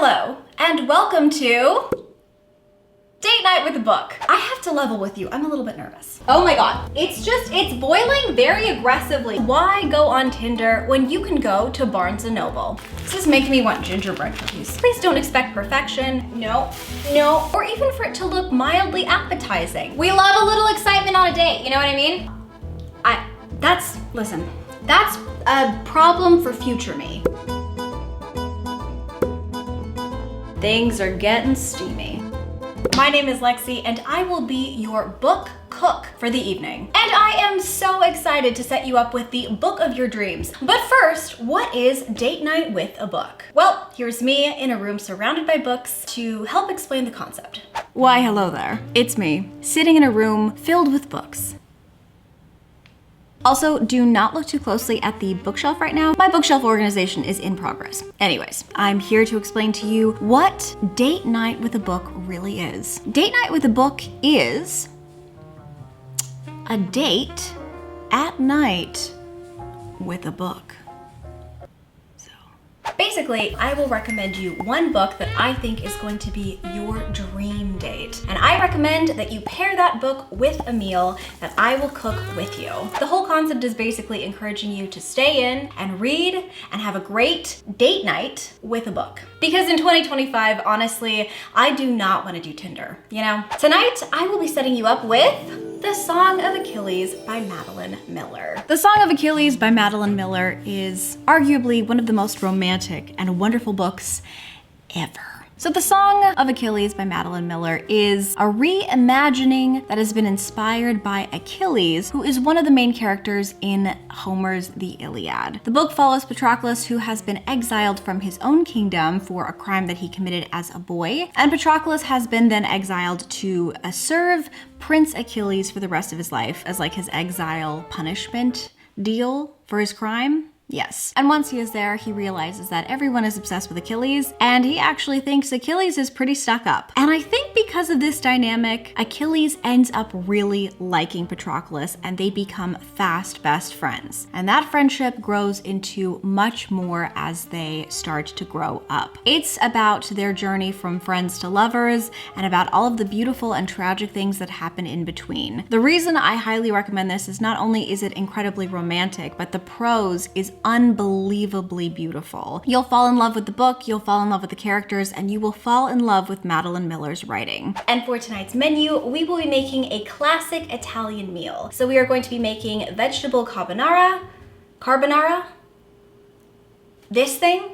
Hello, and welcome to Date Night with a Book. I have to level with you. I'm a little bit nervous. Oh my God. It's boiling very aggressively. Why go on Tinder when you can go to Barnes & Noble? This is making me want gingerbread cookies. Please don't expect perfection. No, no. Or even for it to look mildly appetizing. We love a little excitement on a date, you know what I mean? Listen, that's a problem for future me. Things are getting steamy. My name is Lexi, and I will be your book cook for the evening. And I am so excited to set you up with the book of your dreams. But first, what is date night with a book? Well, here's me in a room surrounded by books to help explain the concept. Why, hello there. It's me, sitting in a room filled with books. Also, do not look too closely at the bookshelf right now. My bookshelf organization is in progress. Anyways, I'm here to explain to you what date night with a book really is. Date night with a book is a date at night with a book. Basically, I will recommend you one book that I think is going to be your dream date. And I recommend that you pair that book with a meal that I will cook with you. The whole concept is basically encouraging you to stay in and read and have a great date night with a book. Because in 2025, honestly, I do not want to do Tinder, you know? Tonight, I will be setting you up with The Song of Achilles by Madeline Miller. The Song of Achilles by Madeline Miller is arguably one of the most romantic and wonderful books ever. So The Song of Achilles by Madeline Miller is a reimagining that has been inspired by Achilles, who is one of the main characters in Homer's The Iliad. The book follows Patroclus, who has been exiled from his own kingdom for a crime that he committed as a boy. And Patroclus has been then exiled to serve Prince Achilles for the rest of his life as like his exile punishment deal for his crime. Yes. And once he is there, he realizes that everyone is obsessed with Achilles, and he actually thinks Achilles is pretty stuck up. And I think because of this dynamic, Achilles ends up really liking Patroclus, and they become fast best friends. And that friendship grows into much more as they start to grow up. It's about their journey from friends to lovers, and about all of the beautiful and tragic things that happen in between. The reason I highly recommend this is not only is it incredibly romantic, but the prose is unbelievably beautiful. You'll fall in love with the book, you'll fall in love with the characters, and you will fall in love with Madeline Miller's writing. And for tonight's menu, we will be making a classic Italian meal. So we are going to be making vegetable carbonara, this thing,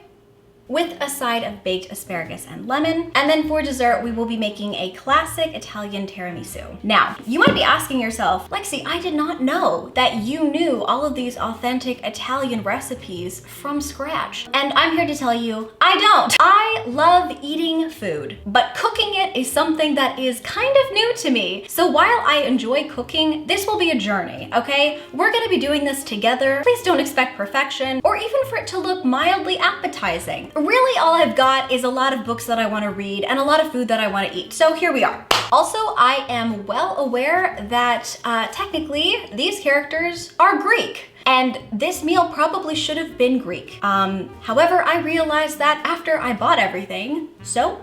with a side of baked asparagus and lemon. And then for dessert, we will be making a classic Italian tiramisu. Now, you might be asking yourself, Lexi, I did not know that you knew all of these authentic Italian recipes from scratch. And I'm here to tell you, I don't. I love eating food, but cooking it is something that is kind of new to me. So while I enjoy cooking, this will be a journey, okay? We're gonna be doing this together. Please don't expect perfection, or even for it to look mildly appetizing. Really, all I've got is a lot of books that I want to read and a lot of food that I want to eat. So here we are. Also, I am well aware that technically these characters are Greek. And this meal probably should have been Greek. However, I realized that after I bought everything, so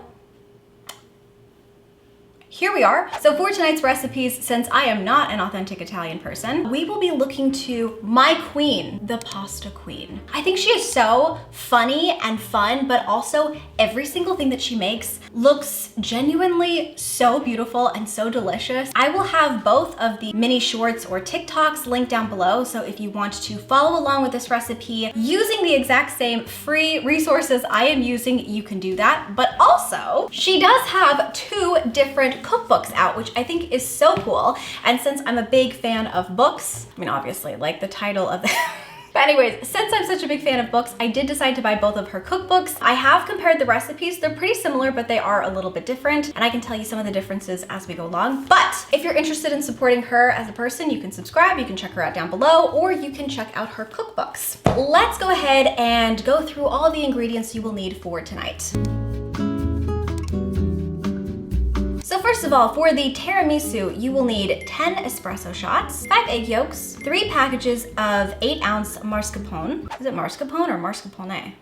here we are. So for tonight's recipes, since I am not an authentic Italian person, we will be looking to my queen, the pasta queen. I think she is so funny and fun, but also every single thing that she makes looks genuinely so beautiful and so delicious. I will have both of the mini shorts or TikToks linked down below. So if you want to follow along with this recipe using the exact same free resources I am using, you can do that. But also, she does have 2 different cookbooks out, which I think is so cool. And since I'm a big fan of books, I mean, obviously, like the title of the but anyways, since I'm such a big fan of books, I did decide to buy both of her cookbooks. I have compared the recipes. They're pretty similar, but they are a little bit different. And I can tell you some of the differences as we go along. But if you're interested in supporting her as a person, you can subscribe, you can check her out down below, or you can check out her cookbooks. Let's go ahead and go through all the ingredients you will need for tonight. So first of all, for the tiramisu, you will need 10 espresso shots, 5 egg yolks, 3 packages of 8-ounce mascarpone. Is it mascarpone or mascarpone?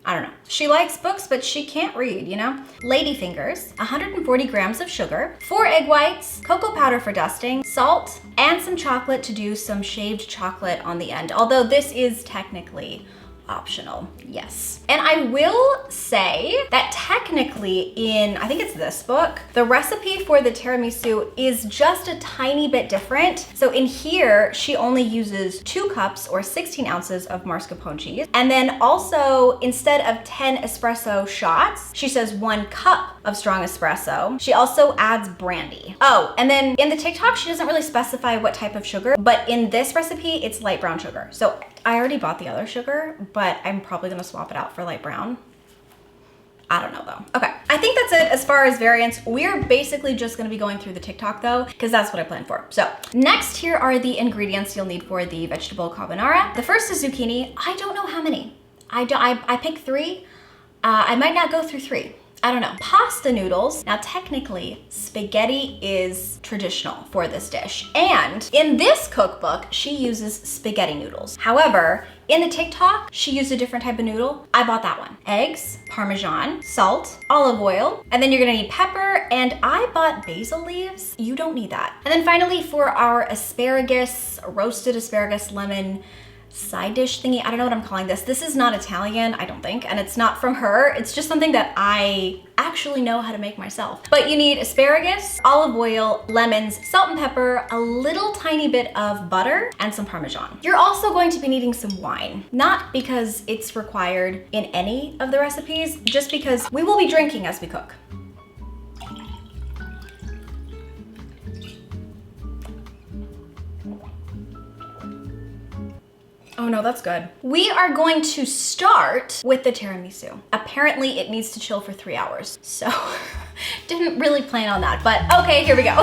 I I don't know. She likes books, but she can't read, you know? Ladyfingers, 140 grams of sugar, 4 egg whites, cocoa powder for dusting, salt, and some chocolate to do some shaved chocolate on the end. Although this is technically optional, yes. And I will say that technically in, I think it's this book, the recipe for the tiramisu is just a tiny bit different. So in here, she only uses 2 cups or 16 ounces of mascarpone cheese. And then also, instead of 10 espresso shots, she says 1 cup of strong espresso. She also adds brandy. Oh, and then in the TikTok, she doesn't really specify what type of sugar, but in this recipe, it's light brown sugar. So I already bought the other sugar, but I'm probably gonna swap it out for light brown. I don't know though. Okay, I think that's it as far as variants. We're basically just gonna be going through the TikTok though, because that's what I planned for. So next, here are the ingredients you'll need for the vegetable carbonara. The first is zucchini. I don't know how many. I picked 3. I might not go through 3. I don't know. Pasta noodles. Now technically, spaghetti is traditional for this dish. And in this cookbook, she uses spaghetti noodles. However, in the TikTok, she used a different type of noodle. I bought that one. Eggs, Parmesan, salt, olive oil, and then you're gonna need pepper, and I bought basil leaves. You don't need that. And then finally, for our asparagus, roasted asparagus lemon side dish thingy. I don't know what I'm calling this. This is not Italian, I don't think, and it's not from her. It's just something that I actually know how to make myself. But you need asparagus, olive oil, lemons, salt and pepper, a little tiny bit of butter, and some Parmesan. You're also going to be needing some wine. Not because it's required in any of the recipes, just because we will be drinking as we cook. Oh no, that's good. We are going to start with the tiramisu. Apparently it needs to chill for 3 hours. So didn't really plan on that, but okay, here we go.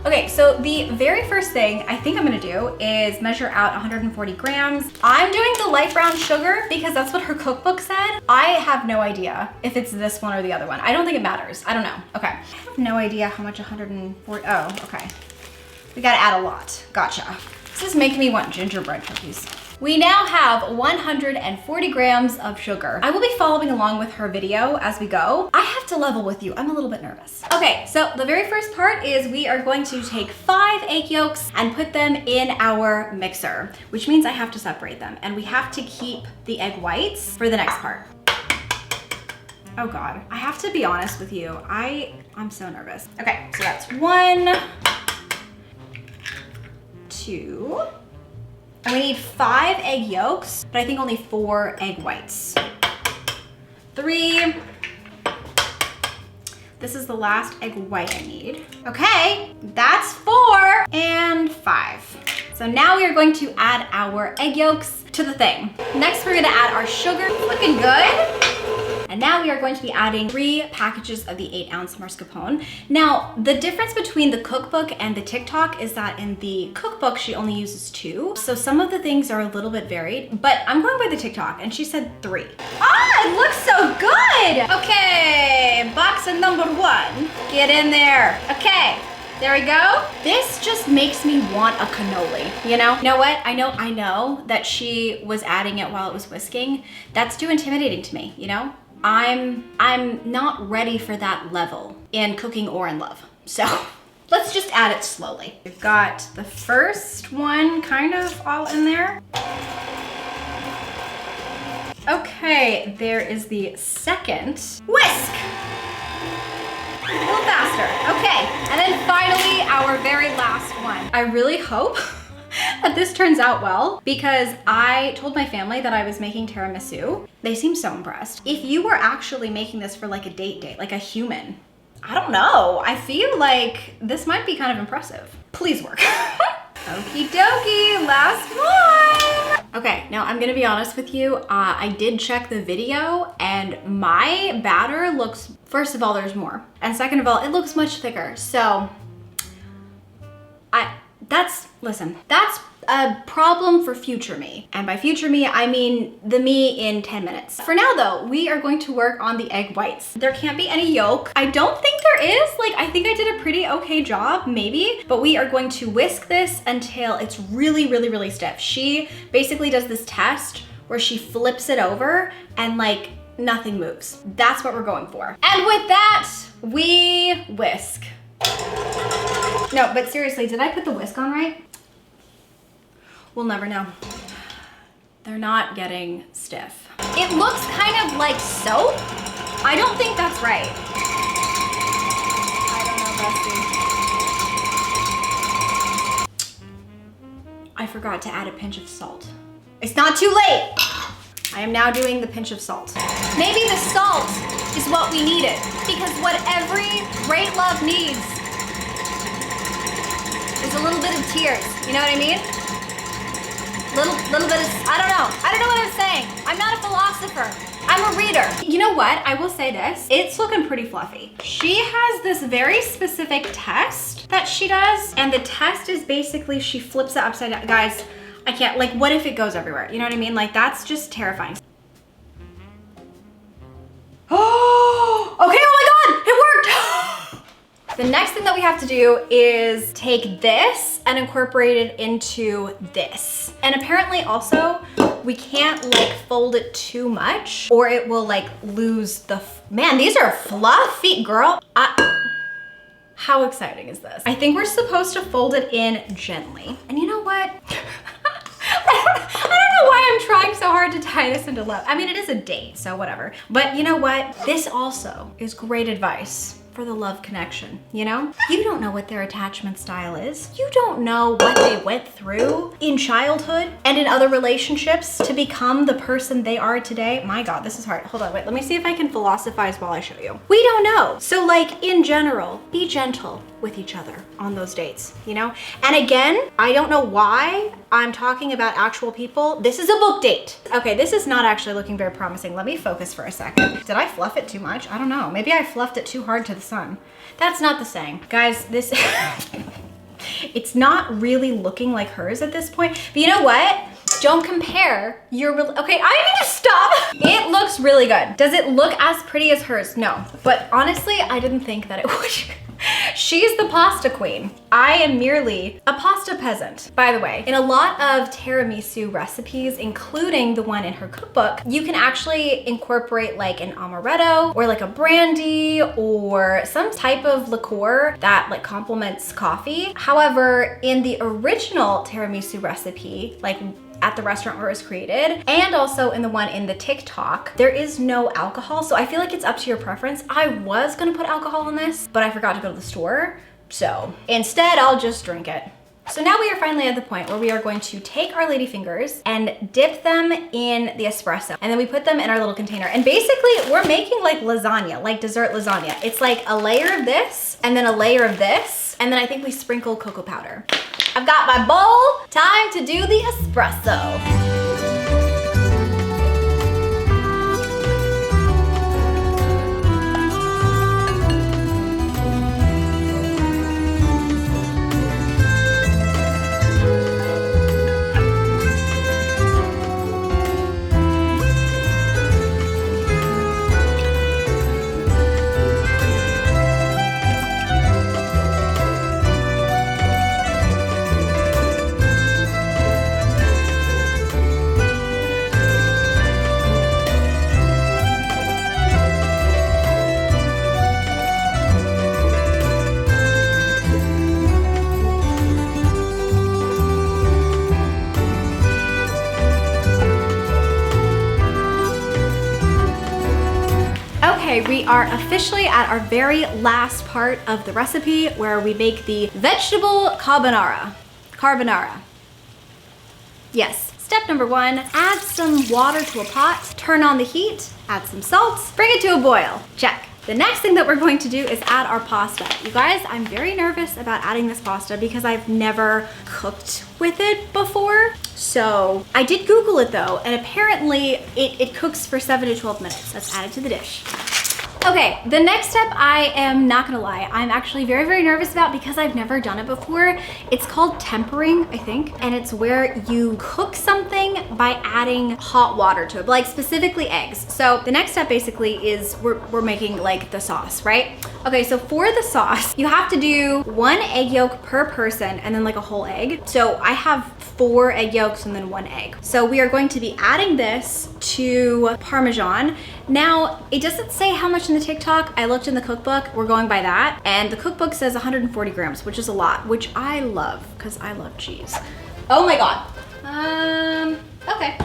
Okay, so the very first thing I think I'm gonna do is measure out 140 grams. I'm doing the light brown sugar because that's what her cookbook said. I have no idea if it's this one or the other one. I don't think it matters. I don't know. Okay. I have no idea how much 140, oh, okay. We gotta add a lot. Gotcha. This is making me want gingerbread cookies. We now have 140 grams of sugar. I will be following along with her video as we go. I have to level with you. I'm a little bit nervous. Okay, so the very first part is we are going to take 5 egg yolks and put them in our mixer, which means I have to separate them, and we have to keep the egg whites for the next part. Oh God, I have to be honest with you. I'm so nervous. Okay, so that's 1, 2, and we need 5 egg yolks, but I think only 4 egg whites. 3, this is the last egg white I need. Okay, that's 4, and 5. So now we are going to add our egg yolks to the thing. Next, we're gonna add our sugar. Looking good. And now we are going to be adding 3 packages of the 8-ounce mascarpone. Now, the difference between the cookbook and the TikTok is that in the cookbook, she only uses 2. So some of the things are a little bit varied, but I'm going by the TikTok and she said 3. Ah, it looks so good. Okay, box of number 1, get in there. Okay. There we go. This just makes me want a cannoli, you know? You know what? I know that she was adding it while it was whisking. That's too intimidating to me, you know? I'm not ready for that level in cooking or in love. So let's just add it slowly. We've got the first one kind of all in there. Okay, there is the second. Whisk! A little faster. Okay, and then finally our very last one. I really hope that this turns out well because I told my family that I was making tiramisu. They seem so impressed. If you were actually making this for like a date, like a human, I don't know. I feel like this might be kind of impressive. Please work. Okie dokie, last one. Okay, now I'm gonna be honest with you. I did check the video and my batter looks, first of all, there's more. And second of all, it looks much thicker. So listen, that's a problem for future me. And by future me, I mean the me in 10 minutes. For now though, we are going to work on the egg whites. There can't be any yolk. I don't think there is. Like, I think I did a pretty okay job, maybe, but we are going to whisk this until it's really, really, really stiff. She basically does this test where she flips it over and like nothing moves. That's what we're going for. And with that, we whisk. No, but seriously, did I put the whisk on right? We'll never know. They're not getting stiff. It looks kind of like soap. I don't think that's right. I don't know, bestie. I forgot to add a pinch of salt. It's not too late. I am now doing the pinch of salt. Maybe the salt is what we needed, because what every great love needs is a little bit of tears. You know what I mean? Little bit of, I don't know what I'm saying. I'm not a philosopher. I'm a reader. You know what? I will say this. It's looking pretty fluffy. She has this very specific test that she does, and the test is basically she flips it upside down. Guys, I can't, like, what if it goes everywhere? You know what I mean? Like, that's just terrifying. Oh, okay, oh my God, it worked. The next thing that we have to do is take this and incorporate it into this. And apparently also, we can't like fold it too much or it will like lose the, man, these are fluffy, girl. How exciting is this? I think we're supposed to fold it in gently. And you know what? I don't know why I'm trying so hard to tie this into love. I mean, it is a date, so whatever. But you know what? This also is great advice for the love connection, you know? You don't know what their attachment style is. You don't know what they went through in childhood and in other relationships to become the person they are today. My God, this is hard. Hold on, wait, let me see if I can philosophize while I show you. We don't know. So like in general, be gentle with each other on those dates, you know? And again, I don't know why I'm talking about actual people. This is a book date. Okay, this is not actually looking very promising. Let me focus for a second. Did I fluff it too much? I don't know. Maybe I fluffed it too hard to the sun. That's not the saying. Guys, this, it's not really looking like hers at this point. But you know what? Don't compare your, okay, I need to stop. It looks really good. Does it look as pretty as hers? No, but honestly, I didn't think that it would. She's the pasta queen. I am merely a pasta peasant. By the way, in a lot of tiramisu recipes, including the one in her cookbook, you can actually incorporate like an amaretto or like a brandy or some type of liqueur that like complements coffee. However, in the original tiramisu recipe, like at the restaurant where it was created, and also in the one in the TikTok, there is no alcohol. So I feel like it's up to your preference. I was gonna put alcohol in this, but I forgot to go to the store. So instead, I'll just drink it. So now we are finally at the point where we are going to take our lady fingers and dip them in the espresso. And then we put them in our little container. And basically we're making like lasagna, like dessert lasagna. It's like a layer of this and then a layer of this. And then I think we sprinkle cocoa powder. I've got my bowl. Time to do the espresso. Okay, we are officially at our very last part of the recipe where we make the vegetable carbonara. Carbonara. Yes. Step number 1, add some water to a pot, turn on the heat, add some salt, bring it to a boil. Check. The next thing that we're going to do is add our pasta. You guys, I'm very nervous about adding this pasta because I've never cooked with it before. So I did Google it though, and apparently it cooks for 7 to 12 minutes. Let's add it to the dish. Okay, the next step, I am not gonna lie, I'm actually very, very nervous about because I've never done it before. It's called tempering, I think, and it's where you cook something by adding hot water to it, like specifically eggs. So the next step basically is we're making like the sauce, right? Okay, so for the sauce, you have to do 1 egg yolk per person and then like a whole egg. So I have 4 egg yolks and then 1 egg. So we are going to be adding this to Parmesan. Now, it doesn't say how much in the TikTok. I looked in the cookbook, we're going by that. And the cookbook says 140 grams, which is a lot, which I love, because I love cheese. Oh my God. Okay.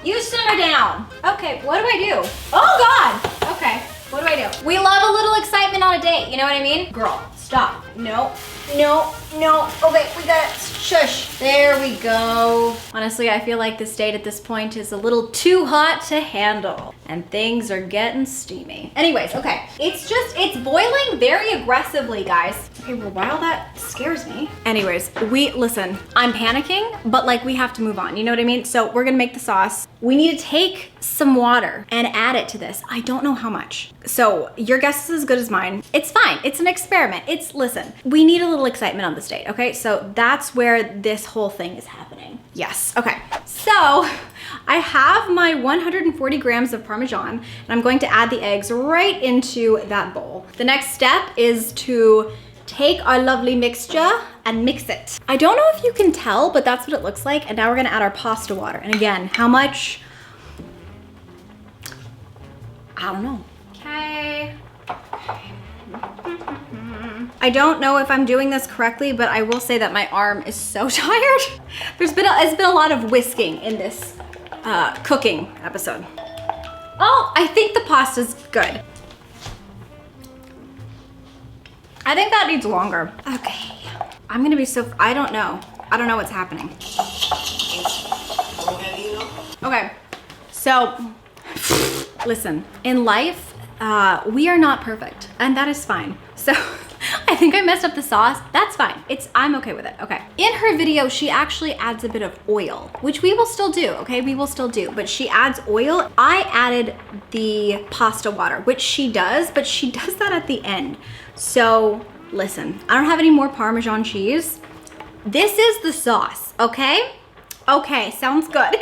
You simmer down. Okay, what do I do? Oh God, okay. What do I do? We love a little excitement on a date, you know what I mean? Girl, stop. No, no, no. Okay, we got it. Shush. There we go. Honestly, I feel like this date at this point is a little too hot to handle and things are getting steamy. Anyways, okay. It's boiling very aggressively, guys. Okay, well, wow, that scares me. Anyways, listen, I'm panicking, but like we have to move on, you know what I mean? So we're gonna make the sauce. We need to take some water and add it to this. I don't know how much. So your guess is as good as mine. It's fine, it's an experiment. Listen, we need a little excitement on this date, okay? So that's where this whole thing is happening. Yes, okay. So I have my 140 grams of Parmesan and I'm going to add the eggs right into that bowl. The next step is to take our lovely mixture and mix it. I don't know if you can tell, but that's what it looks like. And now we're gonna add our pasta water. And again, how much? I don't know. Okay. I don't know if I'm doing this correctly, but I will say that my arm is so tired. It's been a lot of whisking in this cooking episode. Oh, I think the pasta's good. I think that needs longer. Okay. I'm gonna be I don't know. I don't know what's happening. Okay, so listen, in life, we are not perfect and that is fine. So I think I messed up the sauce. That's fine. I'm okay with it. Okay. In her video, she actually adds a bit of oil, which we will still do, okay? We will still do, but she adds oil. I added the pasta water, which she does, but she does that at the end. So listen, I don't have any more Parmesan cheese. This is the sauce, okay? Okay, sounds good.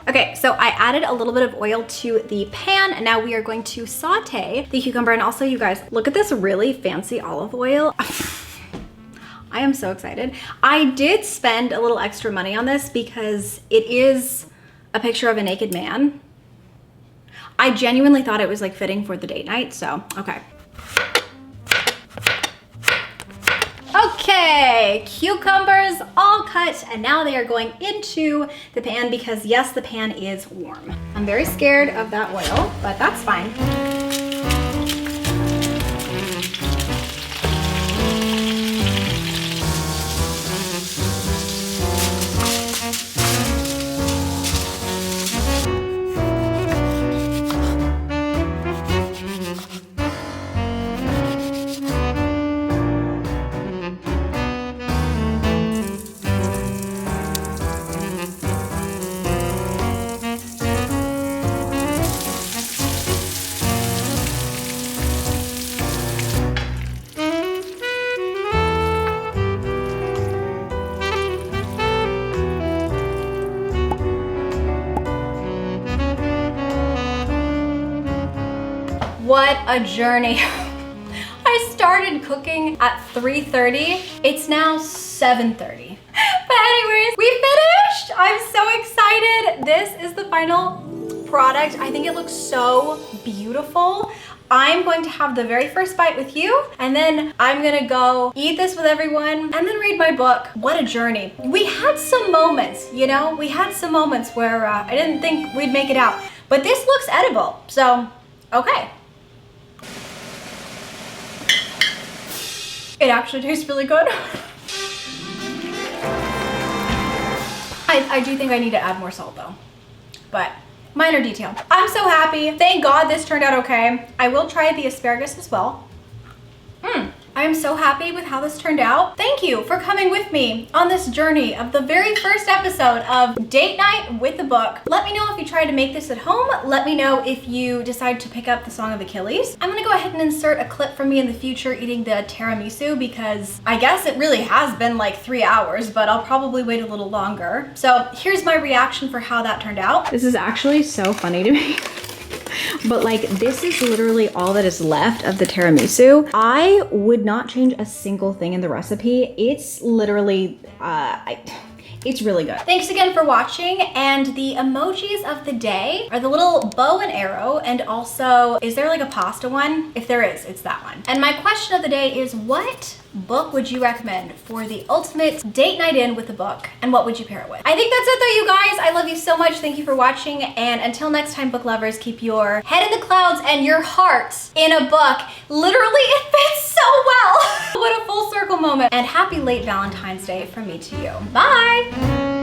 Okay, so I added a little bit of oil to the pan and now we are going to saute the cucumber. And also you guys, look at this really fancy olive oil. I am so excited. I did spend a little extra money on this because it is a picture of a naked man. I genuinely thought it was like fitting for the date night, so okay. Okay, cucumbers all cut and now they are going into the pan because yes, the pan is warm. I'm very scared of that oil, but that's fine. What a journey. I started cooking at 3:30. It's now 7:30. But anyways, we finished. I'm so excited. This is the final product. I think it looks so beautiful. I'm going to have the very first bite with you and then I'm gonna go eat this with everyone and then read my book. What a journey. We had some moments, you know? We had some moments where I didn't think we'd make it out, but this looks edible, so okay. It actually tastes really good. I do think I need to add more salt though, but minor detail. I'm so happy. Thank God this turned out okay. I will try the asparagus as well. I am so happy with how this turned out. Thank you for coming with me on this journey of the very first episode of Date Night with a Book. Let me know if you tried to make this at home. Let me know if you decide to pick up the Song of Achilles. I'm gonna go ahead and insert a clip from me in the future eating the tiramisu because I guess it really has been like 3 hours, but I'll probably wait a little longer. So here's my reaction for how that turned out. This is actually so funny to me. But like, this is literally all that is left of the tiramisu. I would not change a single thing in the recipe. It's literally, it's really good. Thanks again for watching, and the emojis of the day are the little bow and arrow, and also, is there like a pasta one? If there is, it's that one. And my question of the day is, what book would you recommend for the ultimate date night in with a book, and what would you pair it with? I think that's it though, you guys. I love you so much. Thank you for watching, and until next time, book lovers, keep your head in the clouds and your heart in a book. Literally, it fits so well. What a full circle moment. And happy late Valentine's Day from me to you. Bye.